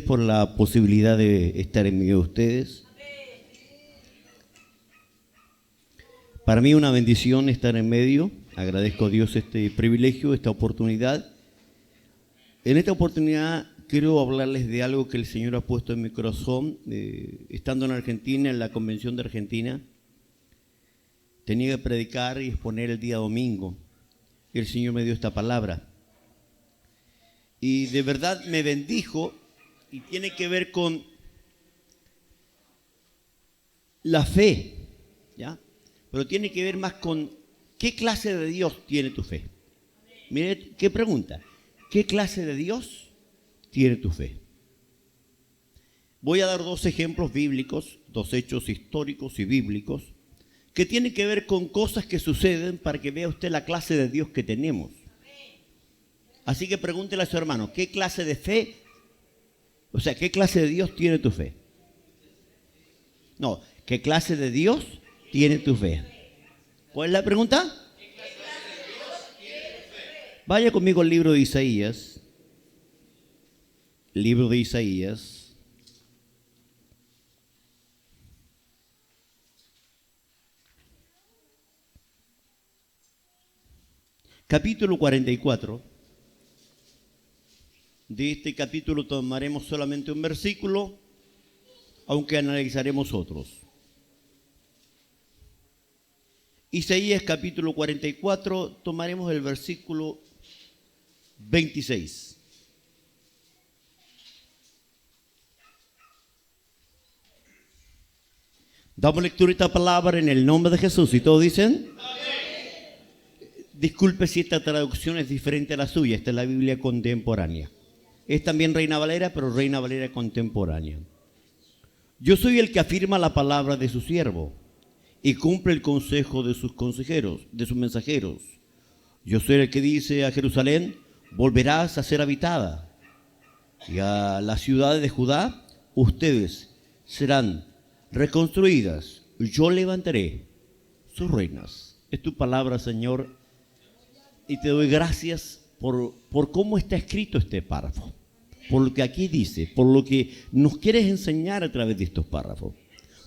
por la posibilidad de estar en medio de ustedes. Para mí una bendición estar en medio. Agradezco a Dios este privilegio, esta oportunidad. En esta oportunidad quiero hablarles de algo que el Señor ha puesto en mi corazón. Estando en Argentina, en la Convención de Argentina, tenía que predicar y exponer el día domingo. Y el Señor me dio esta palabra. Y de verdad me bendijo y tiene que ver con la fe, ¿ya? Pero tiene que ver más con qué clase de Dios tiene tu fe. Mire, qué pregunta. ¿Qué clase de Dios tiene tu fe? Voy a dar dos ejemplos bíblicos, dos hechos históricos y bíblicos, que tienen que ver con cosas que suceden para que vea usted la clase de Dios que tenemos. Así que pregúntele a su hermano, ¿qué clase de fe? O sea, ¿qué clase de Dios tiene tu fe? No, ¿qué clase de Dios tiene tu fe? ¿Cuál es la pregunta? ¿Qué clase de Dios tiene tu fe? Vaya conmigo al libro de Isaías. Libro de Isaías. Capítulo 44. De este capítulo tomaremos solamente un versículo, aunque analizaremos otros. Isaías capítulo 44, tomaremos el versículo 26. Damos lectura a esta palabra en el nombre de Jesús. ¿Y todos dicen? Amén. Disculpe si esta traducción es diferente a la suya. Esta es la Biblia contemporánea. Es también Reina Valera, pero Reina Valera contemporánea. Yo soy el que afirma la palabra de su siervo y cumple el consejo de sus consejeros, de sus mensajeros. Yo soy el que dice a Jerusalén, volverás a ser habitada. Y a las ciudades de Judá, ustedes serán reconstruidas. Yo levantaré sus ruinas. Es tu palabra, Señor, y te doy gracias por cómo está escrito este párrafo, por lo que aquí dice, por lo que nos quieres enseñar a través de estos párrafos,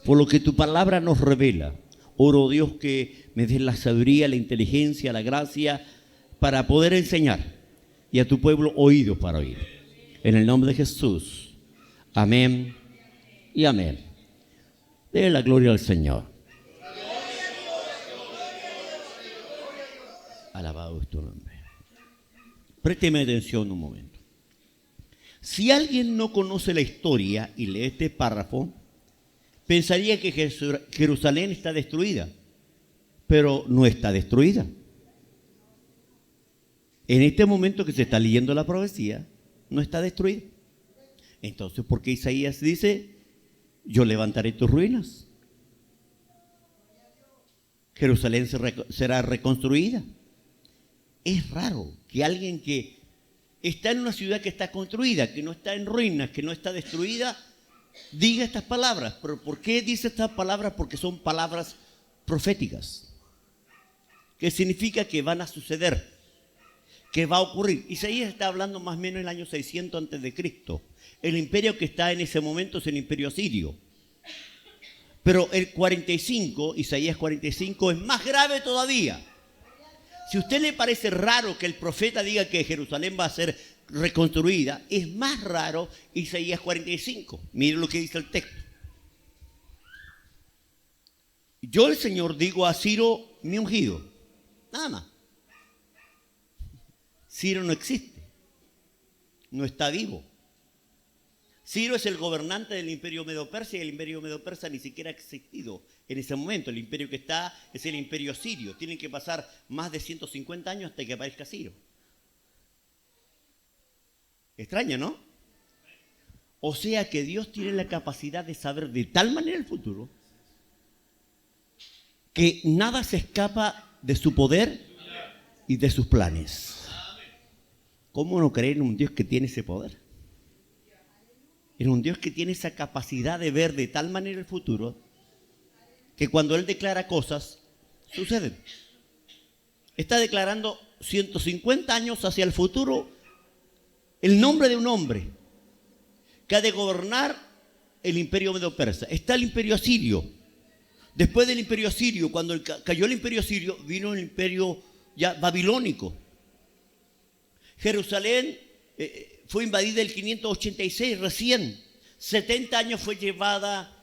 por lo que tu palabra nos revela. Oro, Dios, que me des la sabiduría, la inteligencia, la gracia para poder enseñar y a tu pueblo oídos para oír. En el nombre de Jesús. Amén y amén. Dé la gloria al Señor. Alabado es tu nombre. Présteme atención un momento. Si alguien no conoce la historia y lee este párrafo, pensaría que Jerusalén está destruida, pero no está destruida. En este momento que se está leyendo la profecía, no está destruida. Entonces, ¿por qué Isaías dice, yo levantaré tus ruinas? Jerusalén será reconstruida. Es raro que alguien que está en una ciudad que está construida, que no está en ruinas, que no está destruida, diga estas palabras. ¿Pero por qué dice estas palabras? Porque son palabras proféticas, que significa que van a suceder, que va a ocurrir. Isaías está hablando más o menos en el año 600 antes de Cristo. El imperio que está en ese momento es el imperio asirio. Pero el 45, Isaías 45, es más grave todavía. Si a usted le parece raro que el profeta diga que Jerusalén va a ser reconstruida, es más raro Isaías 45. Mire lo que dice el texto. Yo, el Señor, digo a Ciro, mi ungido. Nada más. Ciro no existe. No está vivo. Ciro es el gobernante del imperio Medo-Persa y el imperio Medo-Persa ni siquiera ha existido en ese momento. El imperio que está es el imperio sirio. Tienen que pasar más de 150 años hasta que aparezca Ciro. Extraño, ¿no? O sea que Dios tiene la capacidad de saber de tal manera el futuro que nada se escapa de su poder y de sus planes. ¿Cómo no creer en un Dios que tiene ese poder? En un Dios que tiene esa capacidad de ver de tal manera el futuro que cuando Él declara cosas, suceden. Está declarando 150 años hacia el futuro el nombre de un hombre que ha de gobernar el imperio medo-persa. Está el imperio asirio. Después del imperio asirio, cuando cayó el imperio asirio, vino el imperio ya babilónico. Jerusalén fue invadida en el 586 recién. 70 años fue llevada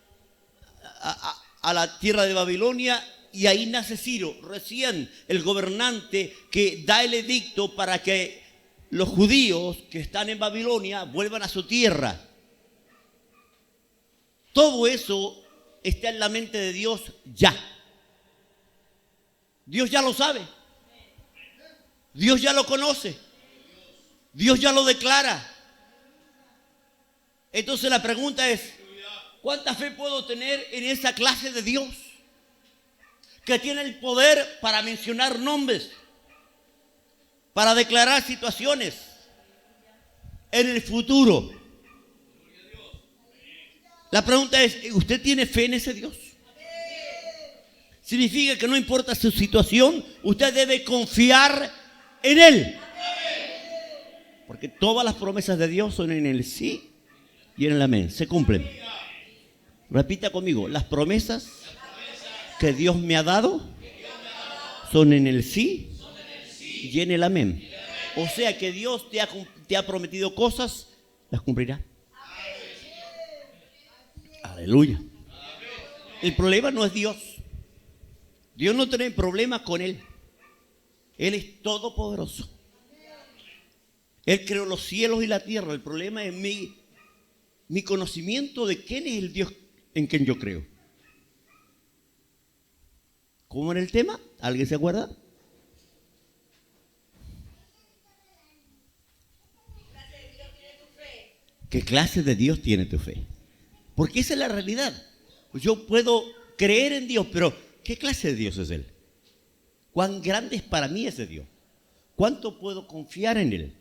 a la tierra de Babilonia y ahí nace Ciro, recién el gobernante que da el edicto para que los judíos que están en Babilonia vuelvan a su tierra. Todo eso está en la mente de Dios ya. Dios ya lo sabe. Dios ya lo conoce. Dios ya lo declara. Entonces la pregunta es, ¿cuánta fe puedo tener en esa clase de Dios que tiene el poder para mencionar nombres, para declarar situaciones en el futuro? La pregunta es, ¿usted tiene fe en ese Dios? Significa que no importa su situación, usted debe confiar en Él. Porque todas las promesas de Dios son en el sí y en el amén. Se cumplen. Repita conmigo, las promesas que Dios me ha dado son en el sí y en el amén. O sea que Dios te ha prometido cosas, las cumplirá. Aleluya. El problema no es Dios. Dios no tiene problema con Él. Él es todopoderoso. Él creó los cielos y la tierra. El problema es mi conocimiento de quién es el Dios en quien yo creo. ¿Cómo era el tema? ¿Alguien se acuerda? ¿Qué clase de Dios tiene tu fe? Porque esa es la realidad. Yo puedo creer en Dios, pero ¿qué clase de Dios es Él? ¿Cuán grande es para mí ese Dios? ¿Cuánto puedo confiar en Él?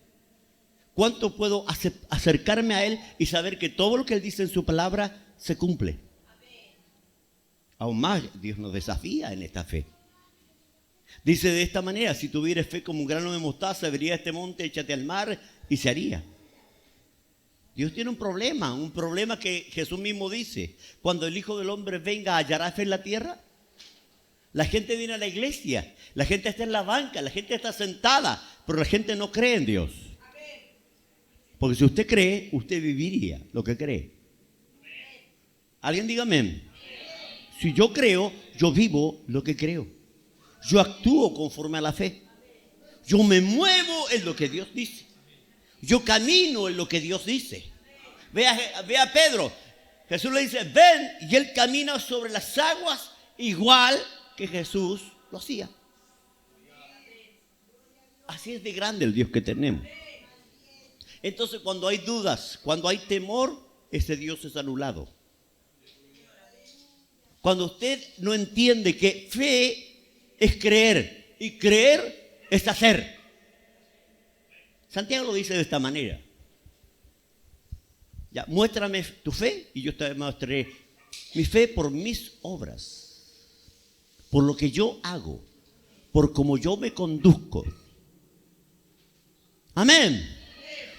¿Cuánto puedo acercarme a Él y saber que todo lo que Él dice en su palabra se cumple? Aún más, Dios nos desafía en esta fe. Dice de esta manera, si tuvieras fe como un grano de mostaza, vería este monte, échate al mar y se haría. Dios tiene un problema que Jesús mismo dice. Cuando el Hijo del Hombre venga, ¿hallará fe en la tierra? La gente viene a la iglesia, la gente está en la banca, la gente está sentada, pero la gente no cree en Dios. Porque si usted cree, usted viviría lo que cree. ¿Alguien diga amén? Si yo creo, yo vivo lo que creo. Yo actúo conforme a la fe. Yo me muevo en lo que Dios dice. Yo camino en lo que Dios dice. Ve a Pedro. Jesús le dice, ven, y él camina sobre las aguas igual que Jesús lo hacía. Así es de grande el Dios que tenemos. Entonces, cuando hay dudas, cuando hay temor, ese Dios es anulado. Cuando usted no entiende que fe es creer y creer es hacer. Santiago lo dice de esta manera. Ya, muéstrame tu fe y yo te mostraré mi fe por mis obras, por lo que yo hago, por cómo yo me conduzco. Amén.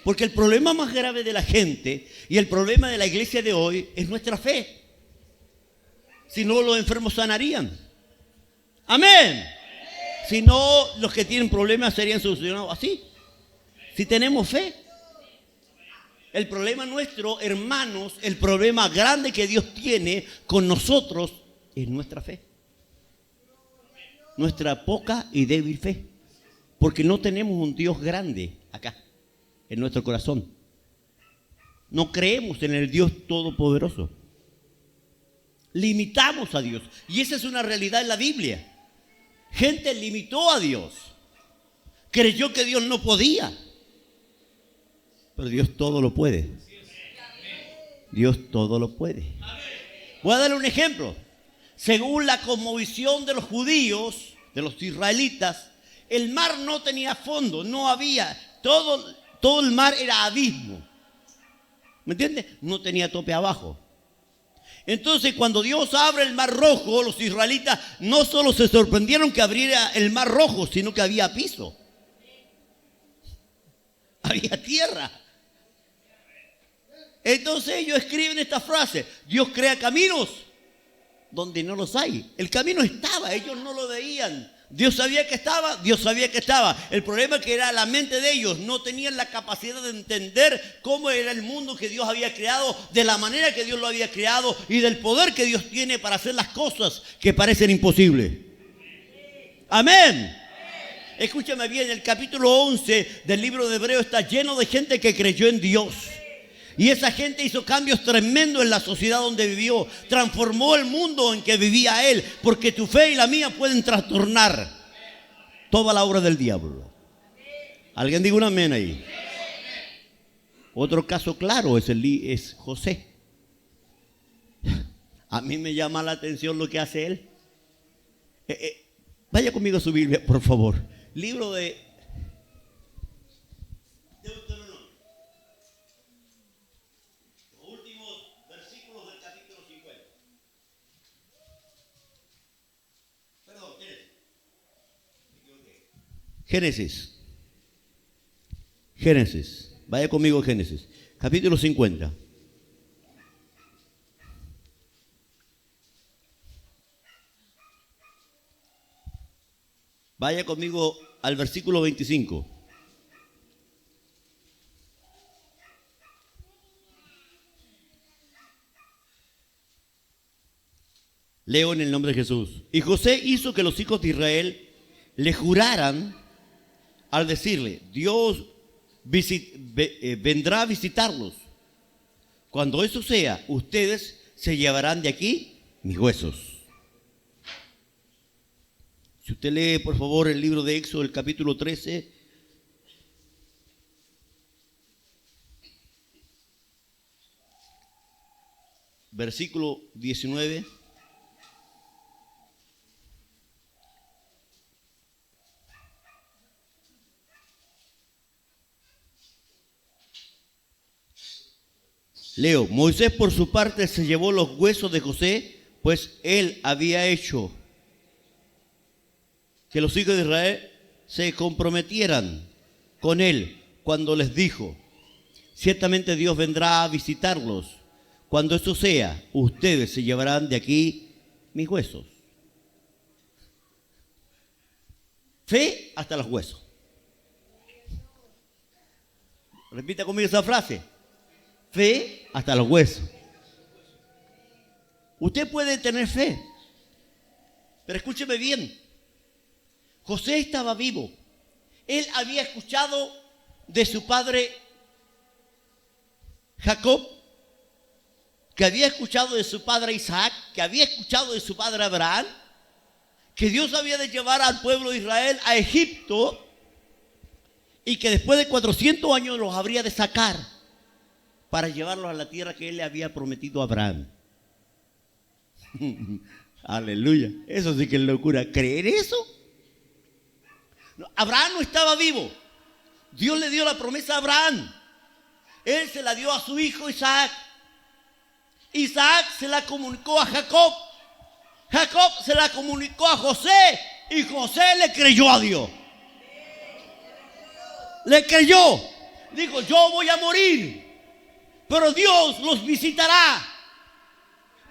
Porque el problema más grave de la gente y el problema de la iglesia de hoy es nuestra fe. Si no, los enfermos sanarían. Amén. Si no, los que tienen problemas serían solucionados así. Si tenemos fe. El problema nuestro, hermanos, el problema grande que Dios tiene con nosotros es nuestra fe. Nuestra poca y débil fe. Porque no tenemos un Dios grande acá, en nuestro corazón. No creemos en el Dios todopoderoso. Limitamos a Dios. Y esa es una realidad en la Biblia. Gente limitó a Dios. Creyó que Dios no podía. Pero Dios todo lo puede. Dios todo lo puede. Voy a darle un ejemplo. Según la cosmovisión de los judíos, de los israelitas, el mar no tenía fondo, no había. Todo el mar era abismo. ¿Me entiendes? No tenía tope abajo. Entonces, cuando Dios abre el mar rojo, los israelitas no solo se sorprendieron que abriera el mar rojo, sino que había piso. Había tierra. Entonces ellos escriben esta frase: Dios crea caminos donde no los hay. El camino estaba, ellos no lo veían. Dios sabía que estaba, Dios sabía que estaba. El problema es que era la mente de ellos. No tenían la capacidad de entender cómo era el mundo que Dios había creado, de la manera que Dios lo había creado y del poder que Dios tiene para hacer las cosas que parecen imposibles. Amén. Escúchame bien, el capítulo 11 del libro de Hebreos está lleno de gente que creyó en Dios. Y esa gente hizo cambios tremendos en la sociedad donde vivió. Transformó el mundo en que vivía él. Porque tu fe y la mía pueden trastornar toda la obra del diablo. ¿Alguien diga un amén ahí? Otro caso claro es José. A mí me llama la atención lo que hace él. Vaya conmigo a su Biblia, por favor. Libro de Deuteronomio. Los últimos versículos del capítulo 50. Perdón, Génesis. Vaya conmigo a Génesis. Capítulo 50. Vaya conmigo al versículo 25. Leo en el nombre de Jesús. Y José hizo que los hijos de Israel le juraran al decirle: Dios vendrá a visitarlos. Cuando eso sea, ustedes se llevarán de aquí mis huesos. Si usted lee, por favor, el libro de Éxodo, el capítulo 13. Versículo 19. Leo: Moisés por su parte se llevó los huesos de José, pues él había hecho que los hijos de Israel se comprometieran con él cuando les dijo: ciertamente Dios vendrá a visitarlos. Cuando eso sea, ustedes se llevarán de aquí mis huesos. Fe hasta los huesos. Repita conmigo esa frase: fe hasta los huesos. Usted puede tener fe, pero escúcheme bien. José estaba vivo. Él había escuchado de su padre Jacob, que había escuchado de su padre Isaac, que había escuchado de su padre Abraham, que Dios había de llevar al pueblo de Israel a Egipto y que después de 400 años los habría de sacar para llevarlos a la tierra que él le había prometido a Abraham. Aleluya. Eso sí que es locura. ¿Creer eso? Abraham no estaba vivo. Dios le dio la promesa a Abraham. Él se la dio a su hijo Isaac. Isaac se la comunicó a Jacob. Jacob se la comunicó a José. Y José le creyó a Dios. Le creyó. Dijo: yo voy a morir, pero Dios los visitará.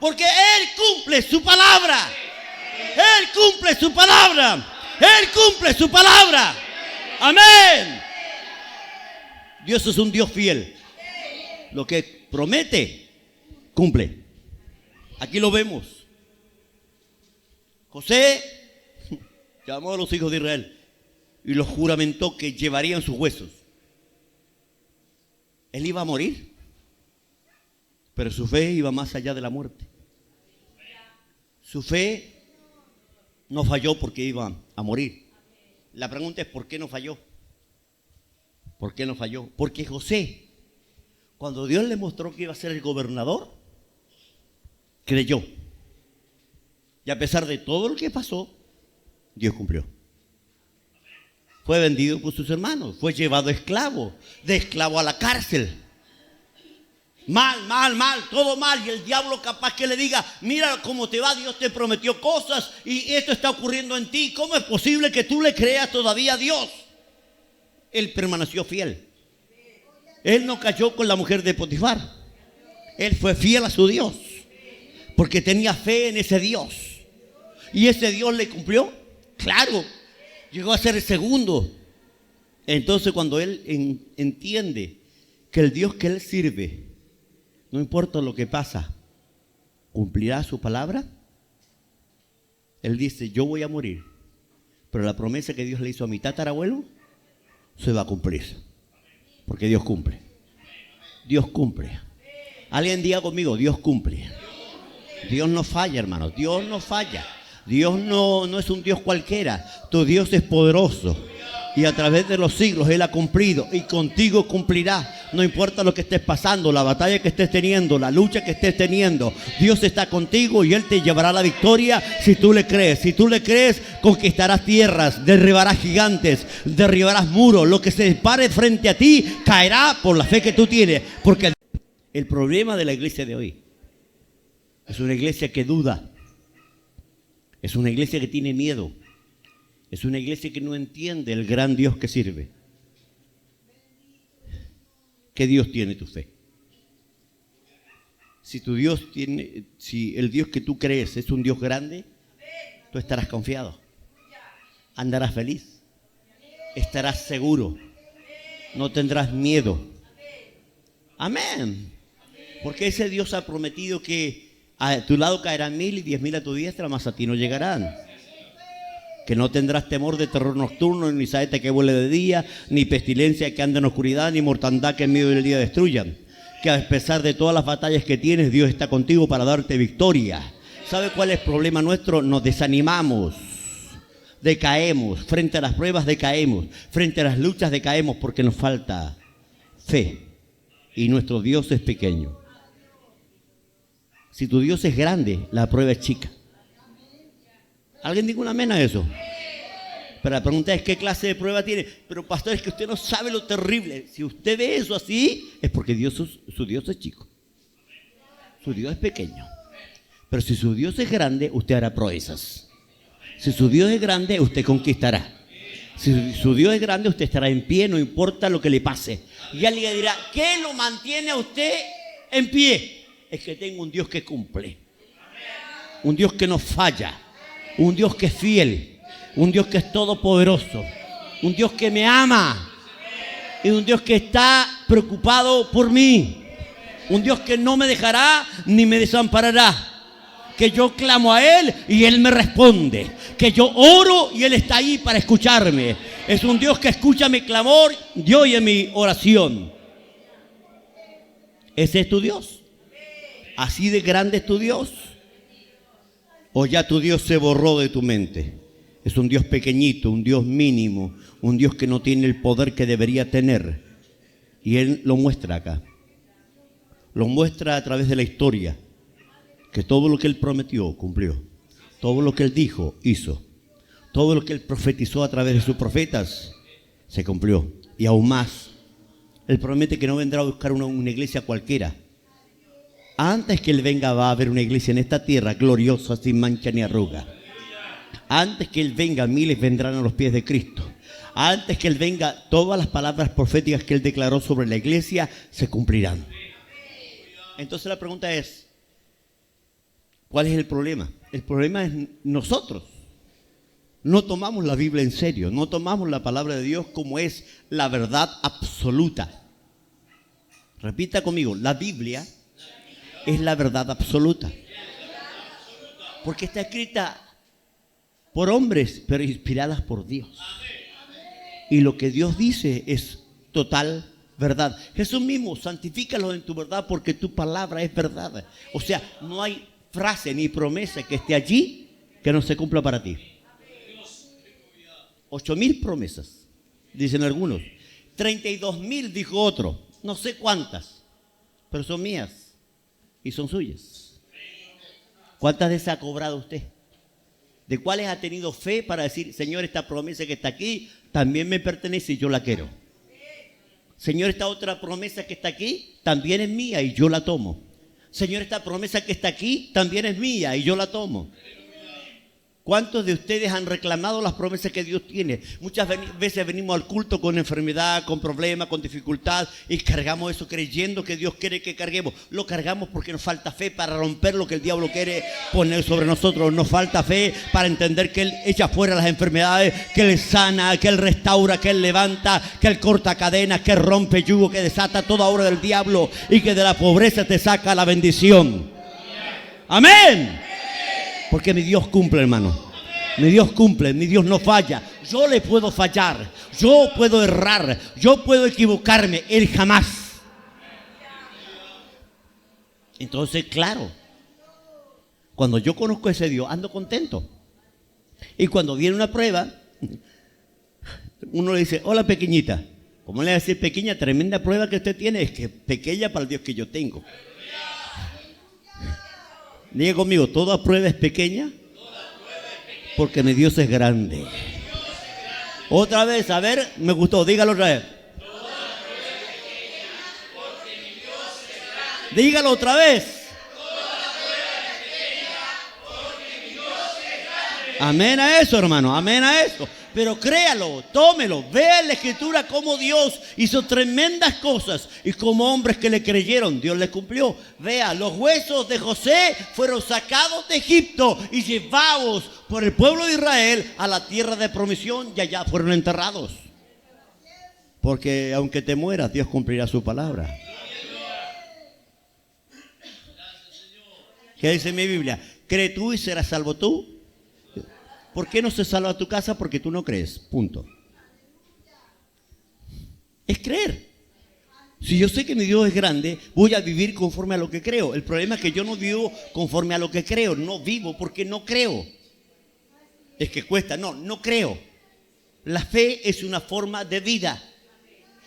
Porque Él cumple su palabra. Él cumple su palabra. Él cumple su palabra. Amén. Dios es un Dios fiel. Lo que promete, cumple. Aquí lo vemos. José llamó a los hijos de Israel y los juramentó que llevarían sus huesos. Él iba a morir, pero su fe iba más allá de la muerte. Su fe no falló porque iba a morir. La pregunta es: ¿por qué no falló? ¿Por qué no falló? Porque José, cuando Dios le mostró que iba a ser el gobernador, creyó. Y a pesar de todo lo que pasó, Dios cumplió. Fue vendido por sus hermanos, fue llevado esclavo, de esclavo a la cárcel. Mal, todo mal. Y el diablo capaz que le diga: mira cómo te va, Dios te prometió cosas y esto está ocurriendo en ti. ¿Cómo es posible que tú le creas todavía a Dios? Él permaneció fiel. Él no cayó con la mujer de Potifar. Él fue fiel a su Dios, porque tenía fe en ese Dios. ¿Y ese Dios le cumplió? Claro, llegó a ser el segundo. Entonces cuando él entiende que el Dios que él sirve, no importa lo que pasa, cumplirá su palabra, él dice, yo voy a morir, pero la promesa que Dios le hizo a mi tatarabuelo se va a cumplir, porque Dios cumple. Dios cumple. Alguien diga conmigo, Dios cumple. Dios no falla, hermanos, Dios no falla. Dios no es un Dios cualquiera. Tu Dios es poderoso. Y a través de los siglos Él ha cumplido. Y contigo cumplirá. No importa lo que estés pasando, la batalla que estés teniendo, la lucha que estés teniendo. Dios está contigo y Él te llevará la victoria si tú le crees. Si tú le crees, conquistarás tierras, derribarás gigantes, derribarás muros. Lo que se pare frente a ti caerá por la fe que tú tienes. Porque el problema de la iglesia de hoy es una iglesia que duda. Es una iglesia que tiene miedo. Es una iglesia que no entiende el gran Dios que sirve. ¿Qué Dios tiene tu fe? Si el Dios que tú crees es un Dios grande, tú estarás confiado. Andarás feliz. Estarás seguro. No tendrás miedo. Amén. Porque ese Dios ha prometido que a tu lado caerán 1000 y 10.000 a tu diestra, mas a ti no llegarán. Que no tendrás temor de terror nocturno, ni saeta que vuele de día, ni pestilencia que ande en oscuridad, ni mortandad que en medio del día destruyan. Que a pesar de todas las batallas que tienes, Dios está contigo para darte victoria. ¿Sabe cuál es el problema nuestro? Nos desanimamos, decaemos, frente a las pruebas decaemos, frente a las luchas decaemos porque nos falta fe. Y nuestro Dios es pequeño. Si tu Dios es grande, la prueba es chica. ¿Alguien diga un amén a eso? Pero la pregunta es, ¿qué clase de prueba tiene? Pero pastor, es que usted no sabe lo terrible. Si usted ve eso así, es porque su Dios es chico. Su Dios es pequeño. Pero si su Dios es grande, usted hará proezas. Si su Dios es grande, usted conquistará. Si su Dios es grande, usted estará en pie, no importa lo que le pase. Y alguien le dirá, ¿qué lo mantiene a usted en pie? Es que tengo un Dios que cumple. Un Dios que no falla. Un Dios que es fiel. Un Dios que es todopoderoso. Un Dios que me ama. Y un Dios que está preocupado por mí. Un Dios que no me dejará ni me desamparará. Que yo clamo a Él y Él me responde. Que yo oro y Él está ahí para escucharme. Es un Dios que escucha mi clamor y oye mi oración. Ese es tu Dios. ¿Así de grande es tu Dios? ¿O ya tu Dios se borró de tu mente? Es un Dios pequeñito, un Dios mínimo, un Dios que no tiene el poder que debería tener. Y Él lo muestra acá. Lo muestra a través de la historia. Que todo lo que Él prometió, cumplió. Todo lo que Él dijo, hizo. Todo lo que Él profetizó a través de sus profetas, se cumplió. Y aún más, Él promete que no vendrá a buscar una iglesia cualquiera. Antes que Él venga va a haber una iglesia en esta tierra gloriosa, sin mancha ni arruga. Antes que Él venga, miles vendrán a los pies de Cristo. Antes que Él venga, todas las palabras proféticas que Él declaró sobre la iglesia se cumplirán. Entonces la pregunta es, ¿cuál es el problema? El problema es nosotros. No tomamos la Biblia en serio, no tomamos la palabra de Dios como es la verdad absoluta. Repita conmigo, la Biblia es la verdad absoluta. Porque está escrita por hombres, pero inspiradas por Dios. Y lo que Dios dice es total verdad. Jesús mismo, santifícalo en tu verdad porque tu palabra es verdad. O sea, no hay frase ni promesa que esté allí que no se cumpla para ti. 8,000 promesas, dicen algunos. 32,000 dijo otro. No sé cuántas, pero son mías. Y son suyas. ¿Cuántas de esas ha cobrado usted? ¿De cuáles ha tenido fe para decir, Señor, esta promesa que está aquí también me pertenece y yo la quiero? Señor, esta otra promesa que está aquí también es mía y yo la tomo. Señor, esta promesa que está aquí también es mía y yo la tomo. ¿Cuántos de ustedes han reclamado las promesas que Dios tiene? Muchas veces venimos al culto con enfermedad, con problemas, con dificultad y cargamos eso creyendo que Dios quiere que carguemos. Lo cargamos porque nos falta fe para romper lo que el diablo quiere poner sobre nosotros. Nos falta fe para entender que Él echa fuera las enfermedades, que Él sana, que Él restaura, que Él levanta, que Él corta cadenas, que Él rompe yugo, que desata toda obra del diablo y que de la pobreza te saca la bendición. Amén. Porque mi Dios cumple, hermano. Mi Dios cumple, mi Dios no falla. Yo le puedo fallar, yo puedo errar, yo puedo equivocarme, Él jamás. Entonces, claro, cuando yo conozco a ese Dios, ando contento. Y cuando viene una prueba, uno le dice, hola pequeñita. ¿Cómo le va a decir pequeña? Tremenda prueba que usted tiene, es que pequeña para el Dios que yo tengo. Diga conmigo, ¿toda prueba es pequeña? Porque mi Dios es grande. Otra vez, a ver, me gustó, dígalo otra vez. Dígalo otra vez. Amén a eso, hermano, amén a eso. Pero créalo, tómelo, vea en la Escritura cómo Dios hizo tremendas cosas y como hombres que le creyeron, Dios les cumplió. Vea, los huesos de José fueron sacados de Egipto y llevados por el pueblo de Israel a la tierra de promisión y allá fueron enterrados. Porque aunque te mueras, Dios cumplirá su palabra. ¿Qué dice mi Biblia? Cree tú y serás salvo tú. ¿Por qué no se salva tu casa? Porque tú no crees, punto. Es creer. Si yo sé que mi Dios es grande, voy a vivir conforme a lo que creo. El problema es que yo no vivo conforme a lo que creo. No vivo porque no creo. Es que cuesta, no creo. La fe es una forma de vida.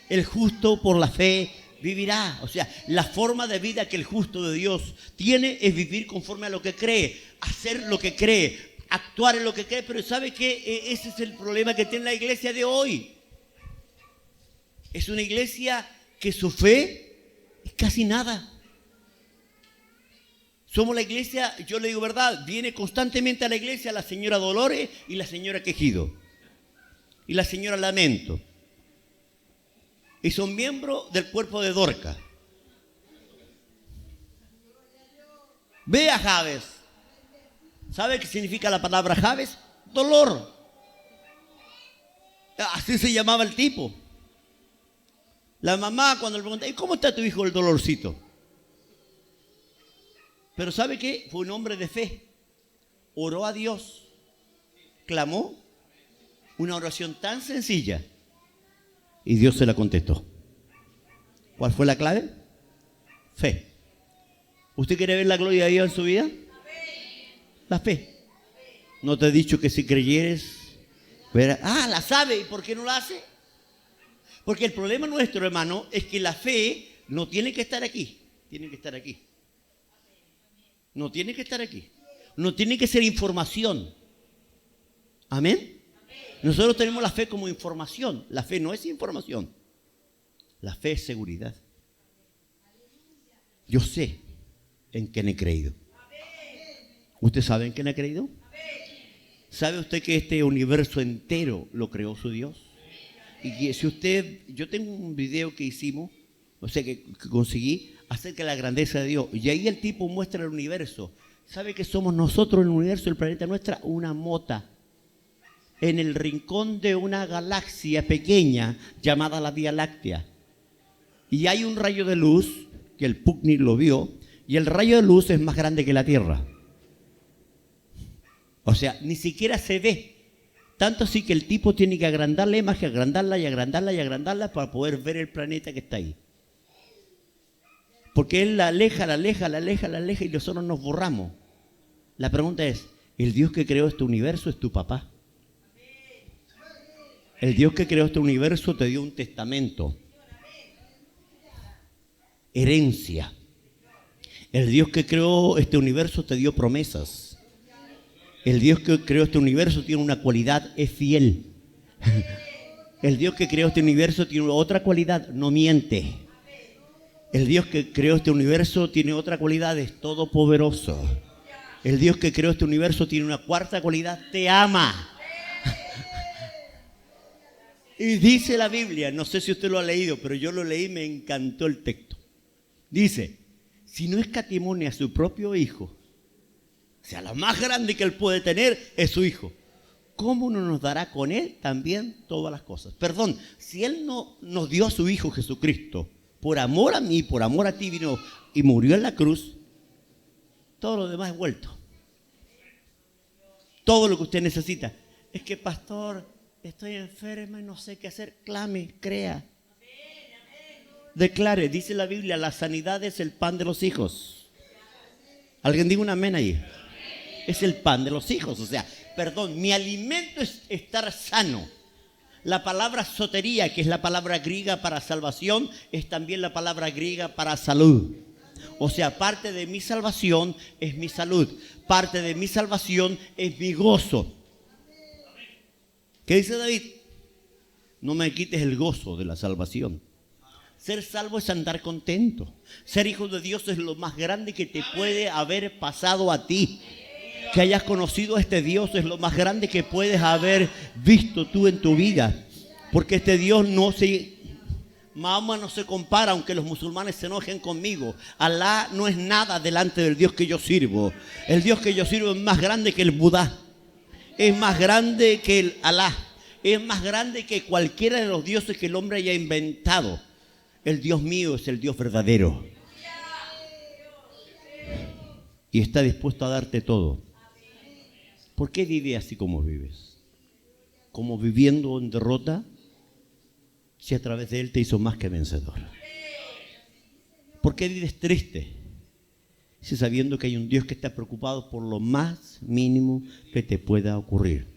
El justo por la fe vivirá. O sea, la forma de vida que el justo de Dios tiene es vivir conforme a lo que cree, hacer lo que cree, actuar en lo que cree. Pero ¿sabe qué? Ese es el problema que tiene la iglesia de hoy. Es una iglesia que su fe es casi nada. Somos la iglesia, yo le digo verdad, viene constantemente a la iglesia la señora Dolores y la señora Quejido y la señora Lamento. Y son miembros del cuerpo de Dorca. Ve a Javes. ¿Sabe qué significa la palabra Javes? Dolor. Así se llamaba el tipo. La mamá cuando le preguntaba, ¿y cómo está tu hijo el dolorcito? Pero ¿sabe qué? Fue un hombre de fe. Oró a Dios. Clamó una oración tan sencilla. Y Dios se la contestó. ¿Cuál fue la clave? Fe. ¿Usted quiere ver la gloria de Dios en su vida? La fe. ¿No te he dicho que si creyeres? La sabe. ¿Y por qué no la hace? Porque el problema nuestro, hermano, es que la fe no tiene que estar aquí. Tiene que estar aquí. No tiene que estar aquí. No tiene que ser información. ¿Amén? Nosotros tenemos la fe como información. La fe no es información. La fe es seguridad. Yo sé en quién he creído. ¿Usted sabe en quién ha creído? ¿Sabe usted que este universo entero lo creó su Dios? Y que si usted, yo tengo un video que hicimos, o sea que conseguí acerca de la grandeza de Dios. Y ahí el tipo muestra el universo. ¿Sabe que somos nosotros el universo, el planeta nuestra? Una mota en el rincón de una galaxia pequeña llamada la Vía Láctea. Y hay un rayo de luz, que el Sputnik lo vio, y el rayo de luz es más grande que la Tierra. O sea, ni siquiera se ve. Tanto así que el tipo tiene que agrandarla, más que agrandarla y agrandarla y agrandarla para poder ver el planeta que está ahí. Porque él la aleja y nosotros nos borramos. La pregunta es, ¿el Dios que creó este universo es tu papá? El Dios que creó este universo te dio un testamento, herencia. El Dios que creó este universo te dio promesas. El Dios que creó este universo tiene una cualidad, es fiel. El Dios que creó este universo tiene otra cualidad, no miente. El Dios que creó este universo tiene otra cualidad, es todopoderoso. El Dios que creó este universo tiene una cuarta cualidad: te ama. Y dice la Biblia, no sé si usted lo ha leído, pero yo lo leí y me encantó el texto. Dice, si no escatimó a su propio hijo, o sea, lo más grande que él puede tener es su hijo, ¿cómo no nos dará con él también todas las cosas? Perdón, si él no nos dio a su hijo Jesucristo, por amor a mí, por amor a ti vino y murió en la cruz, todo lo demás es vuelto. Todo lo que usted necesita. Es que, pastor, estoy enferma y no sé qué hacer. Clame, crea. Declare, dice la Biblia, la sanidad es el pan de los hijos. ¿Alguien diga un amén ahí? Es el pan de los hijos. O sea, perdón, mi alimento es estar sano. La palabra sotería, que es la palabra griega para salvación, es también la palabra griega para salud. O sea, parte de mi salvación es mi salud. Parte de mi salvación es mi gozo. ¿Qué dice David? No me quites el gozo de la salvación. Ser salvo es andar contento. Ser hijo de Dios es lo más grande que te puede haber pasado a ti. Que hayas conocido a este Dios es lo más grande que puedes haber visto tú en tu vida. Porque este Dios Mahoma no se compara, aunque los musulmanes se enojen conmigo. Alá no es nada delante del Dios que yo sirvo. El Dios que yo sirvo es más grande que el Budá. Es más grande que el Alá. Es más grande que cualquiera de los dioses que el hombre haya inventado. El Dios mío es el Dios verdadero. Y está dispuesto a darte todo. ¿Por qué vives así como vives? ¿Como viviendo en derrota? Si a través de Él te hizo más que vencedor. ¿Por qué vives triste? Si sabiendo que hay un Dios que está preocupado por lo más mínimo que te pueda ocurrir.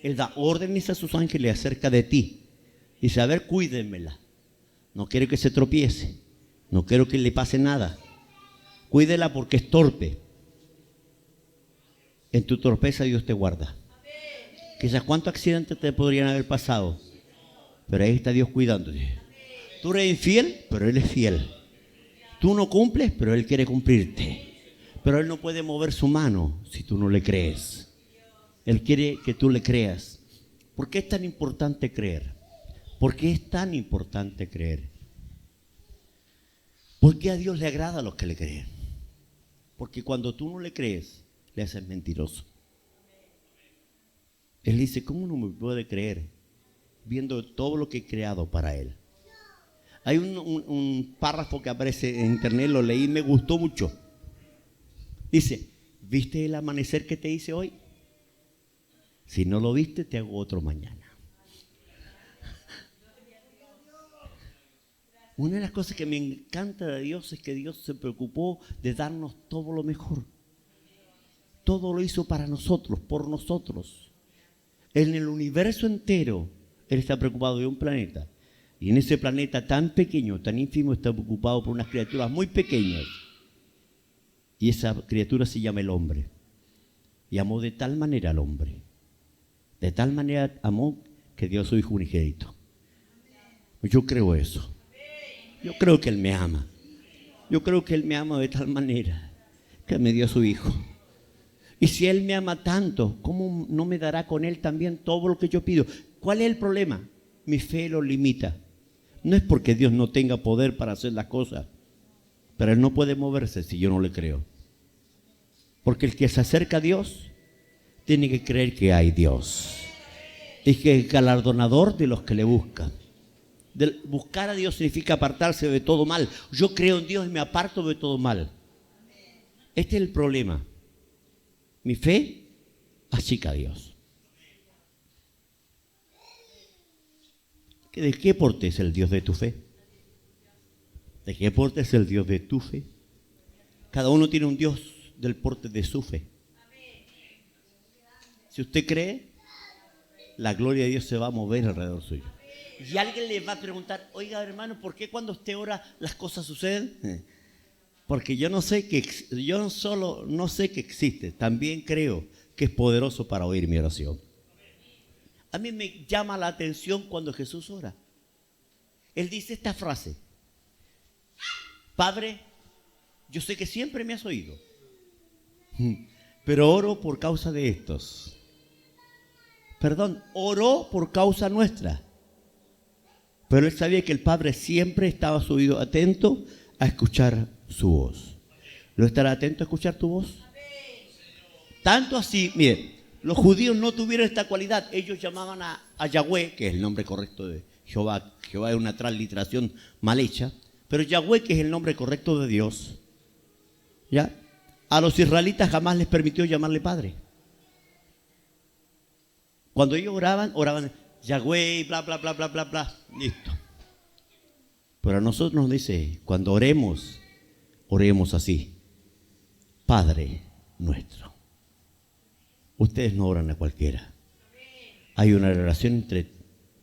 Él da órdenes a sus ángeles acerca de ti. Dice, a ver, cuídenmela. No quiero que se tropiece. No quiero que le pase nada. Cuídela porque es torpe. En tu torpeza Dios te guarda. Quizás cuántos accidentes te podrían haber pasado. Pero ahí está Dios cuidándote. Tú eres infiel, pero Él es fiel. Tú no cumples, pero Él quiere cumplirte. Pero Él no puede mover su mano si tú no le crees. Él quiere que tú le creas. ¿Por qué es tan importante creer? ¿Por qué es tan importante creer? Porque a Dios le agrada a los que le creen. Porque cuando tú no le crees, le haces mentiroso. Él dice, ¿cómo no me puede creer? Viendo todo lo que he creado para Él. Hay un párrafo que aparece en internet, lo leí y me gustó mucho. Dice, ¿viste el amanecer que te hice hoy? Si no lo viste, te hago otro mañana. Una de las cosas que me encanta de Dios es que Dios se preocupó de darnos todo lo mejor. Todo lo hizo para nosotros, por nosotros. En el universo entero, Él está preocupado de un planeta. Y en ese planeta tan pequeño, tan ínfimo, está preocupado por unas criaturas muy pequeñas. Y esa criatura se llama el hombre. Y amó de tal manera al hombre. De tal manera amó que dio a su hijo unigénito. Yo creo eso. Yo creo que Él me ama. Yo creo que Él me ama de tal manera que me dio a su hijo. Y si Él me ama tanto, ¿cómo no me dará con Él también todo lo que yo pido? ¿Cuál es el problema? Mi fe lo limita. No es porque Dios no tenga poder para hacer las cosas, pero Él no puede moverse si yo no le creo. Porque el que se acerca a Dios tiene que creer que hay Dios. Y que es galardonador de los que le buscan. Buscar a Dios significa apartarse de todo mal. Yo creo en Dios y me aparto de todo mal. Este es el problema. Mi fe achica a Dios. ¿De qué porte es el Dios de tu fe? ¿De qué porte es el Dios de tu fe? Cada uno tiene un Dios del porte de su fe. Si usted cree, la gloria de Dios se va a mover alrededor suyo. Y alguien le va a preguntar, oiga hermano, ¿por qué cuando usted ora las cosas suceden? Porque yo no sé que existe, también creo que es poderoso para oír mi oración. A mí me llama la atención cuando Jesús ora. Él dice esta frase: Padre, yo sé que siempre me has oído. pero oro por causa de estos. Perdón, oró por causa nuestra. Pero él sabía que el Padre siempre estaba a su oído atento a escuchar su voz. ¿Lo estará atento a escuchar tu voz? Tanto así, miren, los judíos no tuvieron esta cualidad. Ellos llamaban a Yahweh, que es el nombre correcto de Jehová. Jehová es una transliteración mal hecha. Pero Yahweh, que es el nombre correcto de Dios, ¿ya? A los israelitas jamás les permitió llamarle Padre. Cuando ellos oraban Yahweh, bla, bla, bla, bla, bla, bla. Listo. Pero a nosotros nos dice, cuando oremos así. Padre nuestro. Ustedes no oran a cualquiera. Hay una relación entre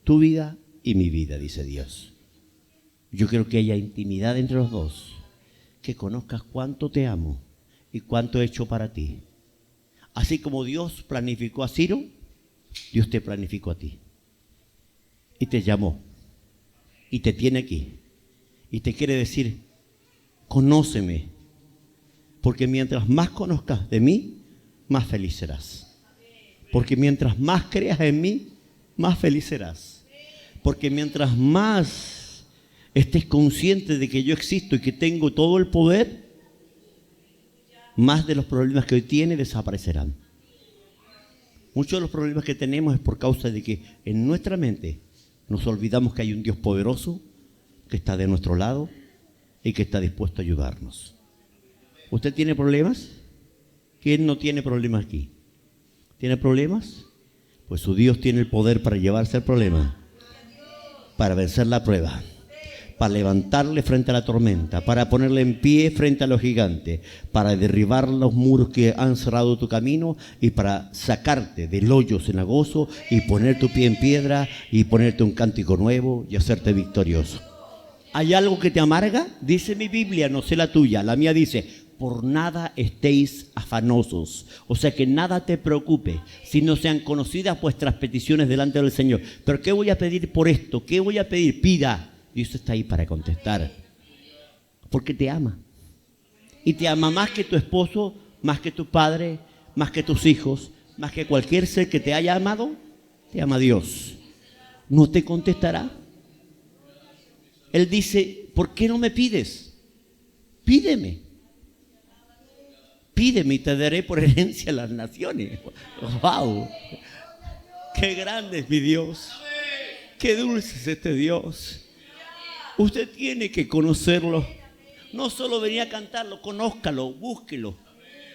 tu vida y mi vida, dice Dios. Yo quiero que haya intimidad entre los dos. Que conozcas cuánto te amo y cuánto he hecho para ti. Así como Dios planificó a Ciro, Dios te planificó a ti. Y te llamó. Y te tiene aquí. Y te quiere decir, conóceme. Porque mientras más conozcas de mí, más feliz serás. Porque mientras más creas en mí, más feliz serás. Porque mientras más estés consciente de que yo existo y que tengo todo el poder, más de los problemas que hoy tienes desaparecerán. Muchos de los problemas que tenemos es por causa de que en nuestra mente nos olvidamos que hay un Dios poderoso que está de nuestro lado y que está dispuesto a ayudarnos. ¿Usted tiene problemas? ¿Quién no tiene problemas aquí? ¿Tiene problemas? Pues su Dios tiene el poder para llevarse el problema, para vencer la prueba, para levantarle frente a la tormenta, para ponerle en pie frente a los gigantes, para derribar los muros que han cerrado tu camino y para sacarte del hoyo cenagoso y poner tu pie en piedra y ponerte un cántico nuevo y hacerte victorioso. ¿Hay algo que te amarga? Dice mi Biblia, no sé la tuya, la mía dice, por nada estéis afanosos. O sea que nada te preocupe, si no sean conocidas vuestras peticiones delante del Señor. ¿Pero qué voy a pedir por esto? ¿Qué voy a pedir? Pida. Dios está ahí para contestar. Porque te ama. Y te ama más que tu esposo, más que tu padre, más que tus hijos, más que cualquier ser que te haya amado. Te ama Dios. ¿No te contestará? Él dice, ¿por qué no me pides? Pídeme. Pídeme y te daré por herencia a las naciones. ¡Wow! ¡Qué grande es mi Dios! ¡Qué dulce es este Dios! Usted tiene que conocerlo. No solo venía a cantarlo, conózcalo, búsquelo.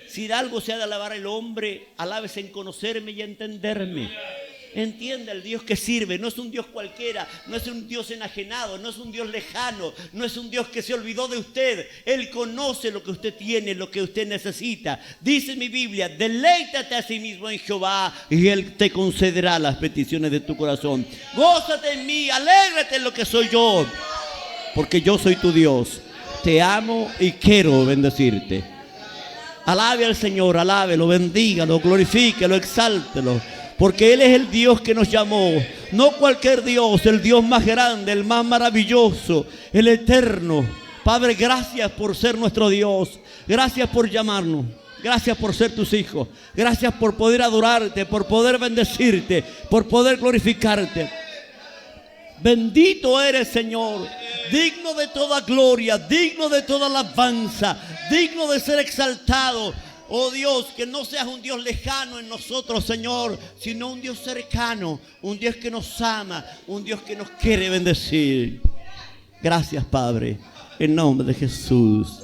Si de algo se ha de alabar el hombre, alábese en conocerme y entenderme. Entienda el Dios que sirve, no es un Dios cualquiera, no es un Dios enajenado, no es un Dios lejano, no es un Dios que se olvidó de usted. Él conoce lo que usted tiene, lo que usted necesita. Dice mi Biblia, deleítate a sí mismo en Jehová y Él te concederá las peticiones de tu corazón. Gózate en mí, alégrate en lo que soy yo, porque yo soy tu Dios. Te amo y quiero bendecirte. Alabe al Señor, alábelo, bendígalo, glorifíquelo, exáltelo. Porque Él es el Dios que nos llamó, no cualquier Dios, el Dios más grande, el más maravilloso, el eterno. Padre, gracias por ser nuestro Dios, gracias por llamarnos, gracias por ser tus hijos, gracias por poder adorarte, por poder bendecirte, por poder glorificarte. Bendito eres, Señor, digno de toda gloria, digno de toda alabanza, digno de ser exaltado. Oh Dios, que no seas un Dios lejano en nosotros, Señor, sino un Dios cercano, un Dios que nos ama, un Dios que nos quiere bendecir. Gracias, Padre, en nombre de Jesús.